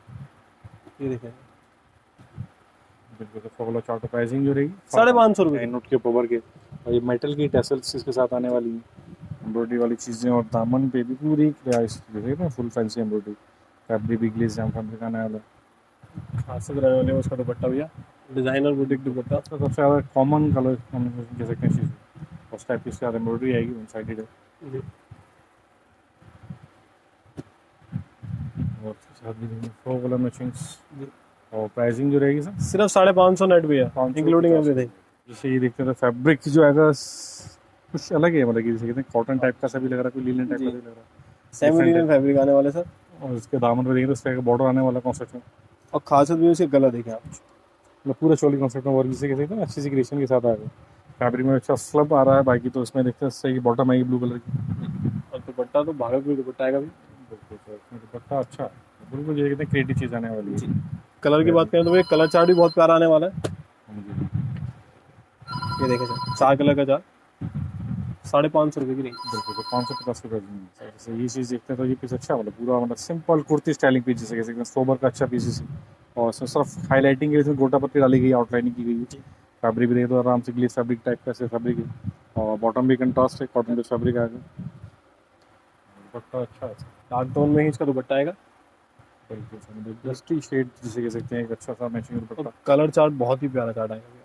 ये देखिए बिल्कुल तो फॉलो चार्ट प्राइसिंग जो रहेगी 550 रुपये नोट के ऊपर के, और ये मेटल की टेसल्स इसके साथ आने वाली हैं, एम्ब्रॉयडरी वाली चीज़ें, और दामन पे भी पूरी फुल फैंसी एम्ब्रॉयडरी, फैब्रिक भी ग्लेज जाम फैब्रिक आने वाला है। खास रहने वाले हैं उसका दुपट्टा भैया, डिजाइनर बुटीक दुपट्टा। तो सबसे ज़्यादा कॉमन कलर हम कह सकते हैं चीज़, उस टाइप की इसके साथ एम्ब्रॉयडरी आएगी, वन साइडेड है, जी। और इसके साथ भी 4 कलर मैचिंग्स, और प्राइसिंग जो रहेगी सर सिर्फ 550 नेट भैया, 550 इंक्लूडिंग एवरीथिंग। जैसे ये देखते हैं तो फैब्रिक जो आएगा कुछ अलग है, मतलब कि जैसे कहते हैं कॉटन टाइप का सा भी लग रहा है, कोई लीलन टाइप का भी लग रहा है, सेमी लिनन फैब्रिक आने वाले सर, और इसके दामन पे देखेंगे तो इस तरह का बॉर्डर आने वाला कॉन्सेप्ट में, और खासियत भी उसके गला देखें आप, मतलब पूरा चोली कॉन्सेप्ट में वर्क जिसे कह सकते हैं अच्छी सी क्रिएशन के साथ आएगा। फैब्रिक में अच्छा स्लब आ रहा है, बाकी तो इसमें देखते हैं सही की बॉटम आएगी ब्लू कलर की, और दुपट्टा तो भागलपुर दुपट्टा आएगा भी। बिल्कुल सर, इसमें दुपट्टा अच्छा है, बिल्कुल जैसे कहते हैं क्रिएटिव चीज़ आने वाली है। कलर की बात करें तो भैया कलर चार्ट भी बहुत प्यारा आने वाला है। जी। ये देखें सर, 4 कलर का चार्ट 550 रुपये की रेंज। बिल्कुल तो 550 रुपये जैसे ये चीज़ देखते हैं तो ये पीस अच्छा, मतलब पूरा मतलब सिंपल कुर्ती स्टाइलिंग पीस जिसे कह सकते हैं, सोबर का अच्छा पीस है, और इसमें सिर्फ हाईलाइटिंग के लिए इसमें गोटा पत्ती डाली गई, आउटलाइनिंग की गई है। फैब्रिक भी देखे तो आराम से ग्लेस फैब्रिक टाइप का ऐसे फैब्रिक है, और बॉटम भी कंट्रास्ट है, कॉटन बेस्ड फैब्रिक आएगा, दुपट्टा अच्छा है, डार्क टोन में ही इसका दुपट्टा आएगा। बिल्कुल सर, मतलब डस्टी शेड जिसे कह सकते हैं, एक अच्छा सा मैचिंग दुपट्टा, कलर चार्ट बहुत ही प्यारा चार्ट आएगा भैया।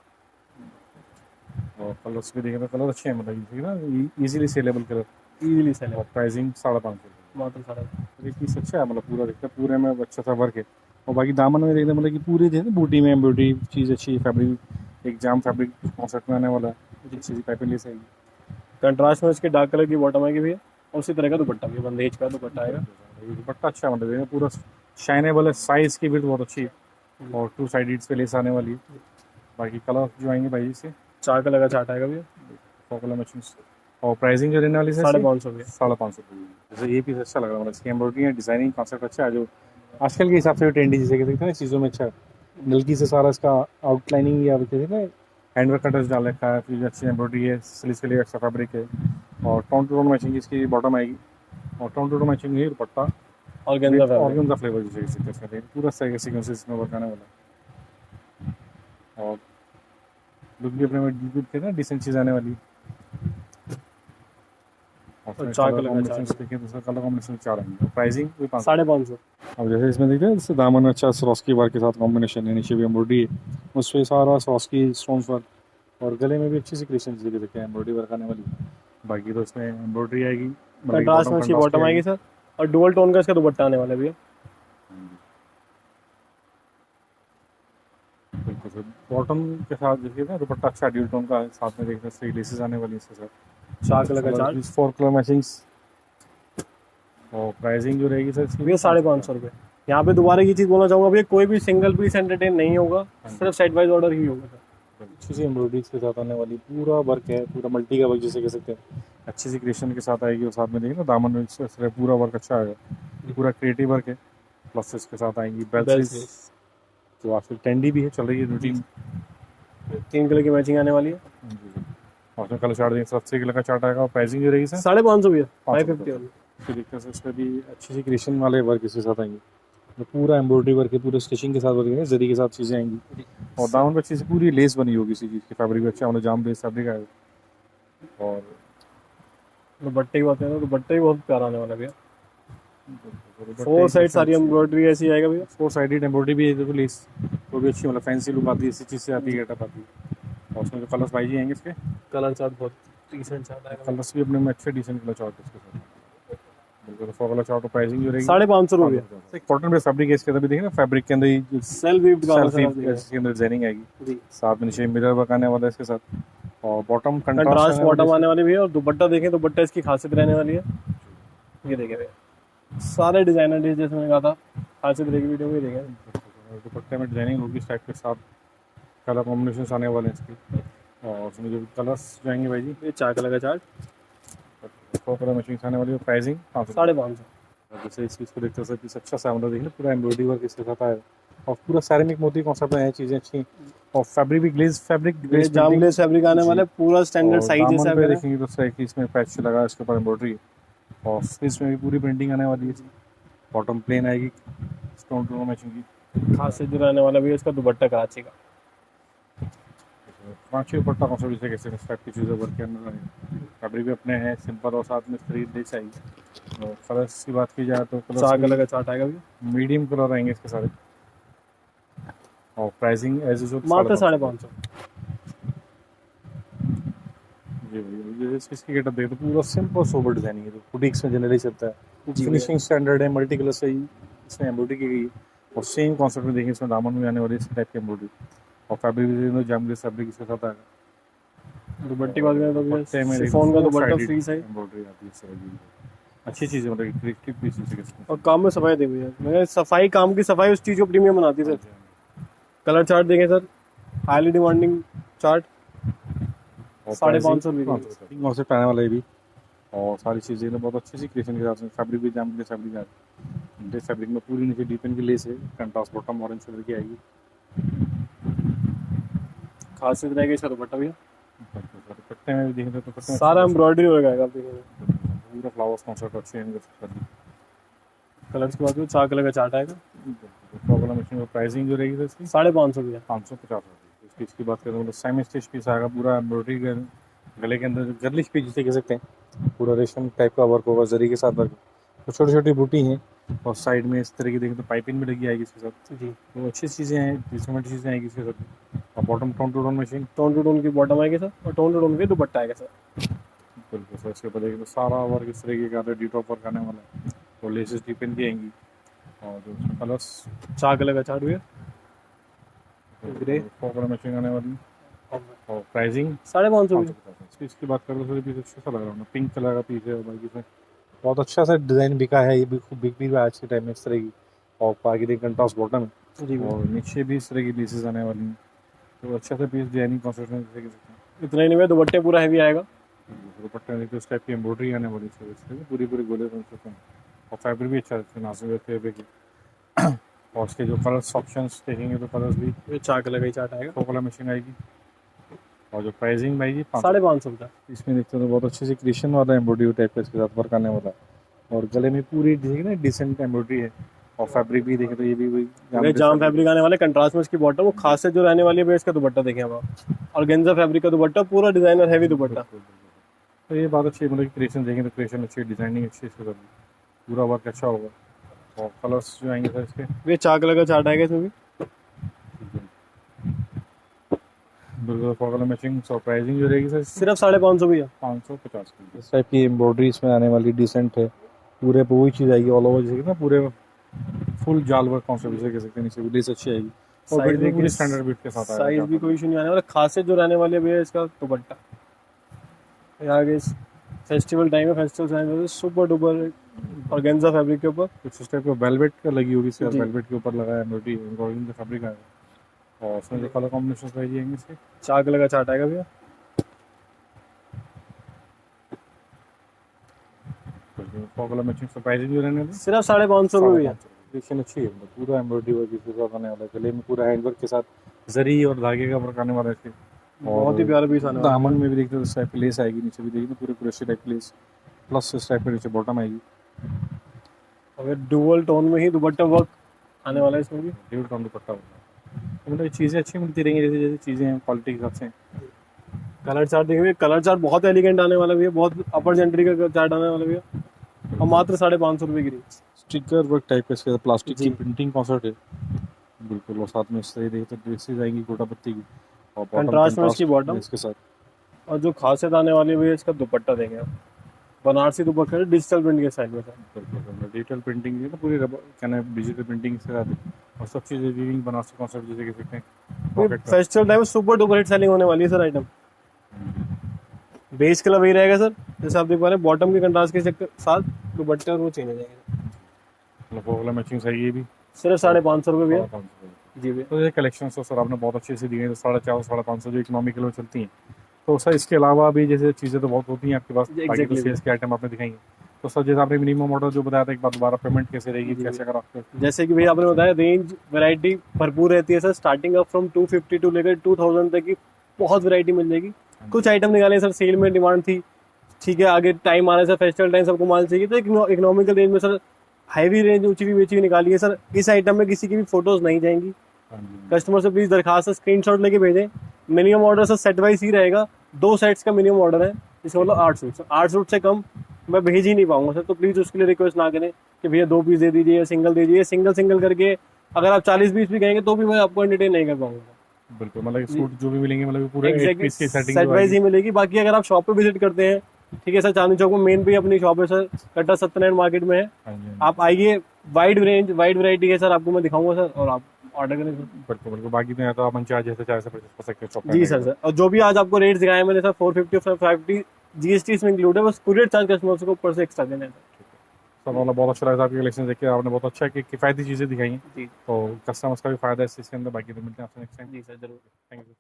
और कलर्स भी देखें तो कलर अच्छे हैं, मतलब ये ना easily saleable colour, easily sale है, और प्राइसिंग 550 मात्र 550। एक पीस अच्छा है, मतलब पूरा देखते हैं पूरे में अच्छा सा वर्क है, और बाकी दामन में देखते हैं मतलब कि पूरे जो है ना बूटी में एम्ब्रॉयडरी चीज़ अच्छी है, फैब्रिक एक जाम फैब्रिक कॉन्सेप्ट में आने वाला है, अच्छी सी पाइपिंग लेस आएगी। कंट्रास्ट में इसके डार्क कलर की बॉटम आएगी भैया, और उसी तरह का दुपट्टा भी बंदेज का दुपट्टा आएगा। ये दुपट्टा अच्छा मतलब है, पूरा शाइनेबल है, साइज की भी बहुत अच्छी है और टू साइड पे लेस आने वाली है। बाकी कलर जो आएंगे भाई इससे 4 कलर का चार्ट आएगा भैया, 100 कलर मैचिंग। और प्राइसिंग जो रहने वाली है 550 रुपये। 550 रुपये। जैसे ये पीस अच्छा लग रहा है, मतलब इसकी एम्ब्रॉयडरी है, डिजाइनिंग कॉन्सेप्ट अच्छा है, जो आजकल के हिसाब से ट्रेंडी जैसे कहते हैं ना चीज़ों में अच्छा है। नलकी से सारा इसका आउटलाइनिंग या कहते हैं ना हैंडवर्क का टच डाल रखा है, फिर अच्छी एम्ब्रॉयडरी है, स्लीव्स के लिए एक्स्ट्रा फैब्रिक है और टोन टू टोन मैचिंग इसकी बॉटम आएगी और टोन टू टोन मैचिंग है दुपट्टा और गेंदा फैब्रिक। ऑर्गेन्जा फ्लेवर जैसे कह सकते हैं, पूरा सही सीक्वेंसेस इसमें वर्क आने वाला है। और लुक भी अपने में बिल्कुल थे ना डिसेंट चीज़ आने वाली। और 4 कलर का कॉम्बिनेशन चार्ट, देखिए, दूसरा कलर कॉम्बिनेशन 4 आएंगे। प्राइसिंग भी 500। 550। अब जैसे इसमें देखते हैं जैसे दामन में अच्छा सॉस्की वर्क के साथ कॉम्बिनेशन है, नीचे भी एम्ब्रॉयडरी है, उस पर सारा सॉस्की स्टोन्स वर्क और गले में भी अच्छी सी क्रिएशन जैसे देखते हैं एम्ब्रॉयडरी वर्क आने वाली। बाकी तो इसमें एम्ब्रॉयडरी आएगी, कंट्रास्ट में इसकी बॉटम आएगी सर, और डुअल टोन का इसका दुपट्टा आने वाला है भैया। बॉटम के साथ देखिए ना दुपट्टा अच्छा ड्यूल टोन का है, साथ में देखते हैं सही लेसेस आने वाली है इसके साथ। 4 कलर का चार्ट 4 कलर मैचिंग्स। और प्राइसिंग जो रहेगी सर इसकी भैया 550 रुपये। यहाँ पे दोबारा ये चीज़ बोलना चाहूँगा भैया, कोई भी सिंगल पीस एंटरटेन नहीं होगा, सिर्फ सेट वाइज ऑर्डर ही होगा सर। अच्छी सी एम्ब्रॉयडरी के साथ आने वाली, पूरा वर्क है, पूरा मल्टी का वर्क जैसे कह सकते हैं, अच्छी सी क्रिएशन के साथ आएगी। और साथ में देखिए ना दामन में पूरा वर्क अच्छा आएगा, ये पूरा क्रिएटिव वर्क है। प्लस इसके साथ आएंगी बेल्स, जो आजकल ट्रेंडी भी है, चल रही है रूटीन। 3 कलर की मैचिंग आने वाली है। और उसमें कलर चार्ट देंगे, 7 कलर का चार्ट आएगा। और प्राइसिंग जो रहेगी सर 550 भैया, 550 550 वाली। फिर देखते हैं इस पर भी अच्छी सी क्रिएशन वाले वर्क इसके साथ आएंगे, तो पूरा एम्ब्रॉयडरी वर्क है, पूरे स्टिचिंग के साथ वर्क है, जरी के साथ चीज़ें आएंगी। और दामन पे अच्छी सी पूरी लेस बनी होगी इसी चीज़ की, फैब्रिक भी अच्छा मतलब जाम बेस फैब्रिक आएगा। और दुपट्टे की बात करें तो दुपट्टा भी बहुत प्यारा आने वाला है भैया, 4 साइड सारी एम्ब्रॉयडरी ऐसी आएगा भैया। 4 साइडेड एम्ब्रॉयडरी भी है, देखो लेस वो भी अच्छी मतलब फैंसी लुक आती है, इसी चीज़ से आती है, गेटअप आती है। और उसमें जो कलर्स भाई जी आएंगे इसके, कलर चार्ट बहुत डिसेंट चार्ट आएगा। कलर्स भी अपने में अच्छे डिसेंट कलर चार्ट इसके साथ बिल्कुल। 100 कलर चार्ट और प्राइसिंग जो रहेगी 550 रुपये। कॉटन बेस फैब्रिक है इसके अंदर भी, देखिए ना फैब्रिक के अंदर ही सेल्फ वीव्ड का इसके अंदर डिजाइनिंग आएगी जी। साथ में नीचे मिरर वर्क आने वाला है इसके साथ। और बॉटम कंट्रास्ट बॉटम आने वाली भैया, और दुपट्टा देखें तो दुपट्टा इसकी खासियत रहने वाली है। ये देखें भैया, सारे डिजाइनर डिश जैसे मैंने कहा था, खासियत रहेगी वीडियो में, देखें दुपट्टे में डिजाइनिंग होगी इस टाइप के साथ, कलर कॉम्बिनेशन आने वाले हैं इसके। और उसमें जो कलर्स जाएंगे भाई जी, ये 4 कलर का चार्ट 100 कलर मशीन आने वाली है। प्राइसिंग 500। 550। जैसे इस चीज़ को देखते हैं पीस अच्छा सा मतलब देखिए पूरा एम्ब्रॉयडरी वर्क इसके साथ आया और पूरा सैरामिक मोती कॉन्सेप्ट में है, चीज़ें अच्छी। और फैब्रिक भी ग्लेज फैब्रिक, जाम ग्लेज फैब्रिक आने वाला है, पूरा स्टैंडर्ड साइज जैसा है। देखेंगे तो सही कि इसमें पैच लगा है इसके ऊपर एम्ब्रॉयडरी, और स्लीव्स में भी पूरी प्रिंटिंग आने वाली है। बॉटम प्लेन आएगी स्टोन टू मैचिंग की। खासियत जो रहने वाला भी इसका दुपट्टा कराची का, पाँच दुपट्टा कॉन्सेप्ट जैसे कैसे इस टाइप की चीज़ें वर्क के अंदर आएगी। फैब्रिक भी अपने हैं सिंपल और साथ में स्ट्रीट लेस आएगी। और कलर्स की बात की जाए तो 4 कलर का चार्ट आएगा भैया, मीडियम कलर आएंगे इसके सारे। और प्राइसिंग एज यूजुअल मात्र 550। जी भैया, जैसे इसकी गेटअप देखो तो पूरा सिंपल सोबर डिजाइनिंग है, तो बुटीक्स में जनरली चलता है। जी फिनिशिंग स्टैंडर्ड है, मल्टी कलर से ही इसमें एम्ब्रॉयडरी की गई है। और सेम कॉन्सेप्ट में देखिए इसमें दामन में आने वाली इस टाइप की एम्ब्रॉयडरी। और फैब्रिक भी जामग्लेस फैब्रिक इसके साथ आएगा। दुपट्टे की बात करें तो दुपट्टे में शिफॉन का देखो दुपट्टा 4 फ्री है, एम्ब्रॉयडरी आती है इस तरह की। अच्छी चीज़ है मतलब क्रिएटिव पीस जैसे और काम में सफाई दे भैया, मैं सफाई, काम की सफाई उस चीज़ को प्रीमियम बनाती है सर। कलर चार्ट देखें सर, हाईली डिमांडिंग चार्ट 550 रुपये कॉन्सेप्ट आने वाला है भी। और सारी चीज़ें बहुत अच्छी सी क्रिएशन के साथ फैब्रिक भी जामग्लेस फैब्रिक है, फैब्रिक में पूरी नीचे डीपन की लेस है, कंट्रास्ट बॉटम ऑरेंज कलर की आएगी। खासियत रहेगी इसका दुपट्टा भैया, दुपट्टे में भी देखें तो दुपट्टे में सारा एम्ब्रॉयडरी हो जाएगा। आप देखेंगे पूरा फ्लावर्स कॉन्सेप्ट अच्छे हैं। कलर्स की बात करें 4 कलर का चार्ट आएगा, प्रॉब्लम मशीन में प्राइसिंग जो रहेगी इसकी 550 भैया। 550 रुपये। इसकी इसकी बात करें तो सेमी स्टिच पीस आएगा, पूरा एम्ब्रॉयडरी गले के अंदर गर्लिश पीस जिसे कह सकते हैं, पूरा रेशम टाइप का वर्क होगा, जरी के साथ वर्क। तो छोटी छोटी बूटी हैं और साइड में इस तरह की देखें तो पाइपिंग भी लगी आएगी इसके साथ जी। तो अच्छी चीज़ें हैं, डिसेंट चीज़ें आएगी इसके साथ। और bottom tone to tone machine, tone to tone की बॉटम आएगी सर, और टोन टू टोन की दुपट्टा आएगा सर। बिल्कुल सर। इसके ऊपर देखिए तो सारा वर्क इस तरीके का डी टॉप वर्क आने वाला है, और लेसेस डिपेंड की आएंगी। और जो कलर्स 4 कलर का चार्ट भैया, ग्रे 4 कलर मशीन आने वाली। और प्राइसिंग 550 की। इसकी बात करें तो पीस अच्छा सा लग रहा है, पिंक कलर का पीस है और बाकी इसमें बहुत अच्छा सा डिज़ाइन बिका है, ये भी खूब बिक भी रहा है आज के टाइम में इस तरह की। और बाकी देख कंट्रास्ट बॉटम जी भैया। और नीचे भी इस तरह की पीसेस आने वाली हैं, तो अच्छा सा पीस डिजाइनिंग कंस्ट्रक्शन जैसे कि इतना ही नहीं है, दुपट्टे पूरा हैवी आएगा। दुपट्टा देखिए उस टाइप की एम्ब्रॉयडरी आने वाली है इसमें, पूरी पूरी गोले कंस्ट्रक्शन और फैब्रिक भी अच्छा है नाजुक फैब्रिक है। और उसके जो कलर्स ऑप्शंस देखेंगे तो कलर्स भी ये 4 कलर का ही चार्ट आएगा। 100 कलर मशीन आएगी। और जो प्राइसिंग आएगी 550 का। इसमें देखते हो तो बहुत अच्छी सी क्रिएशन वाला एम्ब्रॉयडरी टाइप का इसके साथ वर्क आने वाला है। और गले में पूरी देखिए ना डिसेंट एम्ब्रॉयडरी है। और फैब्रिक भी देखें तो ये भी वही जाम फैब्रिक आने वाले, कंट्रास्ट में इसकी बॉटम, वो खासियत जो रहने वाली है इसका दुपट्टा देखें आप। और गेंजा फैब्रिक का दुपट्टा, पूरा डिजाइनर हैवी दुपट्टा। तो ये बात अच्छी है, मतलब क्रिएशन देखें तो क्रिएशन अच्छी है, डिजाइनिंग अच्छी है इसके साथ, पूरा वर्क अच्छा होगा। और कलर्स जो आएंगे सर इसके ये 4 कलर का चार्ट आएगा इसमें भी। बिल्कुल 4 कलर मैचिंग। और प्राइसिंग जो रहेगी सर सिर्फ 550 भैया। 550 की। इस टाइप की एम्ब्रॉयडरी इसमें आने वाली डिसेंट है, पूरे पे वही चीज़ आएगी ऑल ओवर जैसे कि ना पूरे फुल जाल वर्क कॉन्सेप्ट जैसे कह सकते हैं, नीचे लेस अच्छी आएगी। और साइज बिल्कुल पूरी भी स्टैंडर्ड बिट के साथ आएगा। साइज भी कोई इशू नहीं आने वाला। खासियत जो रहने वाली है भैया इसका दुपट्टा। आगे फेस्टिवल टाइम है, फेस्टिवल टाइम है, सुपर डुपर और गेंजा फैब्रिक के ऊपर कुछ इस टाइप का वेलवेट का लगी होगी इसके, जी। वेलवेट के ऊपर लगा है एम्ब्रॉयडरी, एम्ब्रॉयडरी का फैब्रिक आएगा। और उसमें जो कलर कॉम्बिनेशन प्राइस आएंगे इसके 4 कलर का चार्ट आएगा भैया। 4 कलर मैचिंग प्राइसिंग जो रहने वाली सिर्फ 550 में भैया। क्रिएशन अच्छी है, मतलब पूरा एम्ब्रॉयडरी वर्क इसके साथ आने वाला है, गले में पूरा हैंडवर्क के साथ जरी और धागे का वर्क आने वाला है इसके। बहुत ही प्यारा पीस आने वाला है। दामन में भी देखते हो इस टाइप की लेस आएगी, नीचे भी देखिए पूरे पूरे इस टाइप की लेस प्लस इस टाइप के नीचे बॉटम आएगी। अगर डुअल टोन में ही दुपट्टा वर्क आने वाला है इसमें भी। ड्यूल टोन दुपट्टा होगा, तो मतलब ये चीज़ें अच्छी मिलती रहेंगी जैसे जैसे चीज़ें हैं क्वालिटी के हिसाब से। कलर चार्ट देखेंगे, कलर चार्ट बहुत एलिगेंट आने वाला भी है, बहुत अपर जेंट्री का चार्ट आने वाला भी है। और मात्र 550 रुपये की रेंज। स्टिकर वर्क टाइप का इसके प्लास्टिक जी। की प्रिंटिंग कॉन्सेप्ट है बिल्कुल। और साथ में इस तरह देखते तो ड्रेसेस आएंगी गोटा पत्ती की और कंट्रास्ट में इसकी बॉटम इसके साथ। और जो खासियत आने वाली है भैया इसका दुपट्टा देंगे आप। बनारसी दुपट्टा है, डिजिटल प्रिंट के साइड में सर। डिजिटल प्रिंटिंग है ना पूरी, क्या नाम है, डिजिटल प्रिंटिंग इसके साथ है। और सब चीज़ें वीविंग बनारसी कॉन्सेप्ट जैसे कह सकते हैं पॉकेट का। Festival time super duper hit selling होने वाली है सर आइटम। बेस कलर वही रहेगा सर, जैसे आप देख पा रहे हैं, बॉटम के कंट्रास्ट के साथ दुपट्टे और वो चेंज हो जाएंगे। मतलब 4 कलर मैचिंग सही है भी सिर्फ 550 रुपये भैया। 550। जी भैया। तो ये कलेक्शन तो सर आपने बहुत अच्छे से दिए हैं, 450 550 जो इकोनॉमिकल में चलती हैं। तो सर इसके अलावा भी जैसे चीज़ें तो बहुत होती हैं आपके पास, बाकी तो सेल्स के आइटम आपने दिखाई हैं। तो सर जैसे आपने मिनिमम ऑर्डर जो बताया था, एक बार दोबारा पेमेंट कैसे रहेगी, कैसे अगर आपको जैसे कि भैया आपने बताया, रेंज वैरायटी भरपूर रहती है sir, starting up from 250 to लेकर 2000 तक की बहुत वैरायटी मिल जाएगी। कुछ आइटम निकाले सर, सेल में डिमांड थी, ठीक है, आगे टाइम आ रहा है सर, फेस्टिवल टाइम सबको माल चाहिए, तो इकोनॉमिकल रेंज में सर हैवी रेंज ऊंची भी बेची हुई निकाली है सर। इस आइटम में किसी की भी फोटोज नहीं जाएंगी। कस्टमर से प्लीज दरखास्त है स्क्रीनशॉट लेके भेजें। Minimum order sir set wise ही रहेगा, 2 सेट्स का मिनिमम ऑर्डर है, इसका मतलब 8 सूट। 8 सूट से कम मैं भेज ही नहीं पाऊंगा सर, तो प्लीज उसके लिए रिक्वेस्ट ना करें कि भैया 2 पीस दे दीजिए या सिंगल दे दीजिए। सिंगल करके अगर आप 40 पीस भी कहेंगे तो भी मैं आपको एंटरटेन नहीं कर पाऊंगा। बिल्कुल, मतलब सूट जो भी मिलेंगे मतलब पूरे एग्जैक्टली पीस की सेटिंग सेट वाइज ही मिलेगी। बाकी अगर आप शॉप पे विजिट करते हैं, ठीक है सर, चांदनी चौक में मेन पे अपनी शॉप है सर, कट्टा सत्यनारायण मार्केट में है। आप आइए, वाइड रेंज वाइड वैरायटी है सर, आपको मैं दिखाऊंगा सर, और आप ऑर्डर करें सर। बिल्कुल। बाकी तो यहाँ तो आप चार्ज जैसे चाहे से परचेस कर सकते हैं शॉप जी सर। और जो भी आज आपको रेट दिखाए मैंने सर, 450 और 550 जीएसटी इसमें इंक्लूड है, बस कुरियर चार्ज कस्टमर्स को ऊपर से एक्स्ट्रा देना है सब वाला। बहुत अच्छा लगा आपकी कलेक्शन देखिए, आपने बहुत अच्छा कि किफ़ायती चीज़ें दिखाई हैं, जी। तो कस्टमर्स का भी फायदा है इस चीज़ के अंदर। बाकी तो मिलते हैं आपसे नेक्स्ट टाइम। जी सर, जरूर। Thank you.